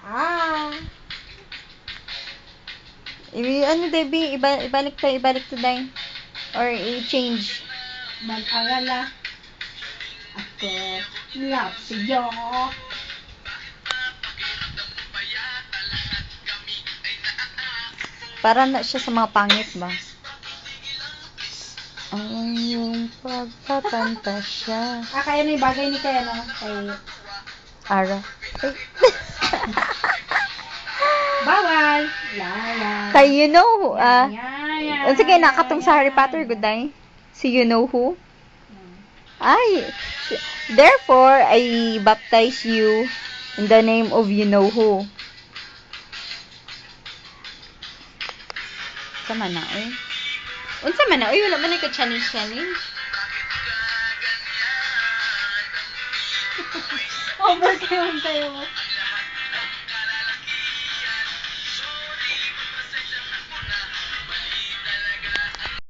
Ah. Ano, Debbie? Ibalik to dahil. Or i-change. Mag-alala. Ako, love sa'yo. Para na siya sa mga pangit ba? Ang iyong pagpapantasya. Kaya na yung bagay ni kaya, no? Kay Ara. Ay. Bawal. Yaya. Kay you know, Yaya. sige, nakatong sa Harry Potter, good day. Si you know who? Ay, therefore, I baptize you in the name of you know who. Sama na, oy. Unsa man na, oy, wala man ka challenge. Over kayo.